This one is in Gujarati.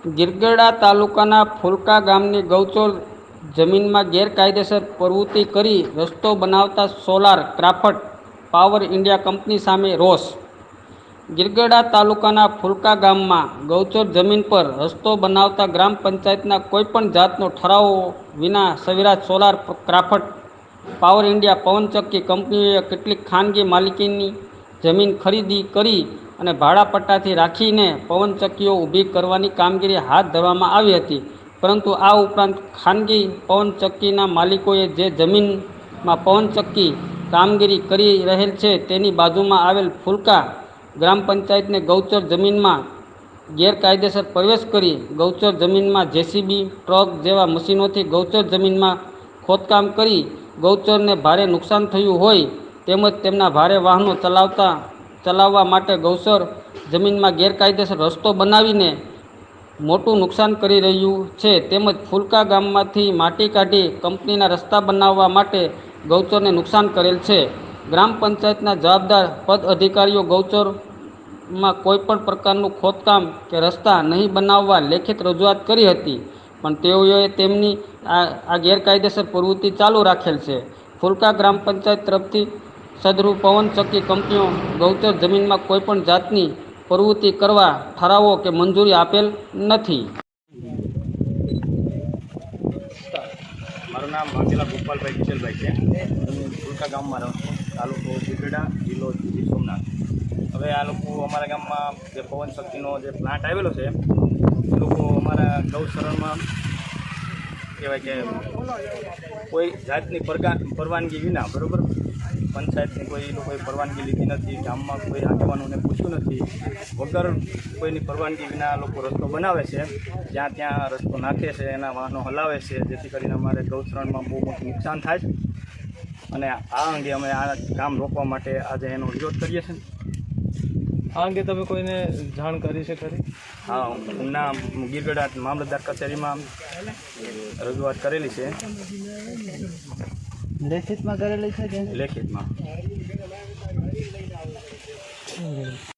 ગીરગઢડા તાલુકાના ફુલકા ગામની ગૌચર જમીનમાં ગેરકાયદેસર પ્રવૃત્તિ કરી રસ્તો બનાવતા solar craft power India company સામે રોષ. ગીરગઢડા તાલુકાના ફુલકા ગામમાં ગૌચર જમીન પર રસ્તો બનાવતા ગ્રામ પંચાયતના કોઈપણ જાતનો ઠરાવો વિના સવિરાજ સોલાર ક્રાફ્ટ પાવર ઇન્ડિયા પવનચક્કી કંપનીઓએ કેટલીક ખાનગી માલિકીની જમીન ખરીદી કરી અને ભાડાપટ્ટાથી રાખીને પવનચક્કીઓ ઊભી કરવાની કામગીરી હાથ ધરવામાં આવી હતી. પરંતુ આ ઉપરાંત ખાનગી પવનચક્કીના માલિકોએ જે જમીનમાં પવનચક્કી કામગીરી કરી રહેલ છે તેની બાજુમાં આવેલ ફુલકા ગ્રામ પંચાયતને ગૌચર જમીનમાં ગેરકાયદેસર પ્રવેશ કરી ગૌચર જમીનમાં જેસીબી ટ્રક જેવા મશીનોથી ગૌચર જમીનમાં ખોદકામ કરી ગૌચરને ભારે નુકસાન થયું હોય તેમજ તેમના ભારે વાહનો ચલાવવા માટે ગૌચર જમીનમાં ગેરકાયદેસર રસ્તો બનાવીને મોટું નુકસાન કરી રહ્યું છે. તેમજ ફુલકા ગામમાંથી માટી કાઢી કંપનીના રસ્તા બનાવવા માટે ગૌચરને નુકસાન કરેલ છે. ગ્રામ પંચાયતના જવાબદાર પદ અધિકારીઓ ગૌચરમાં કોઈપણ પ્રકારનું ખોદકામ કે રસ્તા નહીં બનાવવા લેખિત રજૂઆત કરી હતી, પણ તેઓએ તેમની આ ગેરકાયદેસર પ્રવૃત્તિ ચાલુ રાખેલ છે. ફુલકા ગ્રામ પંચાયત તરફથી સદરૂ પવનચક્કી કંપનીઓ ગૌચર જમીનમાં કોઈપણ જાતની પ્રવૃત્તિ કરવા ઠરાવો કે મંજૂરી આપેલ નથી. મારું નામ વાઘેલા ગોપાલભાઈ કિશોરભાઈ છે. હું ફુલકા ગામમાં રહું છું. તાલુકો ગીરગઢડા, જિલ્લો ગીર સોમનાથ. હવે આ લોકો અમારા ગામમાં જે પવનચક્કીનો જે પ્લાન્ટ આવેલો છે એ લોકો અમારા ગૌશરણમાં કહેવાય કે કોઈ જાતની પરવાનગી વિના, બરાબર, પંચાયતની કોઈ લોકોએ પરવાનગી લીધી નથી, ગામમાં કોઈ આગેવાનોને પૂછ્યું નથી, વગર કોઈની પરવાનગી વિના લોકો રસ્તો બનાવે છે, જ્યાં ત્યાં રસ્તો નાખે છે, એના વાહનો હલાવે છે, જેથી કરીને અમારે ગૌશરણમાં બહુ મોટું નુકસાન થાય છે. અને આ અંગે અમે આ કામ રોકવા માટે આજે એનો વિરોધ કરીએ છીએ. આ અંગે તમે કોઈને જાણ કરી છે ખરી? હા, ના, ગીરગઢડા મામલતદાર કચેરીમાં રજૂઆત કરેલી છે. લેખિતમાં કરેલી છે કે લેખિતમાં.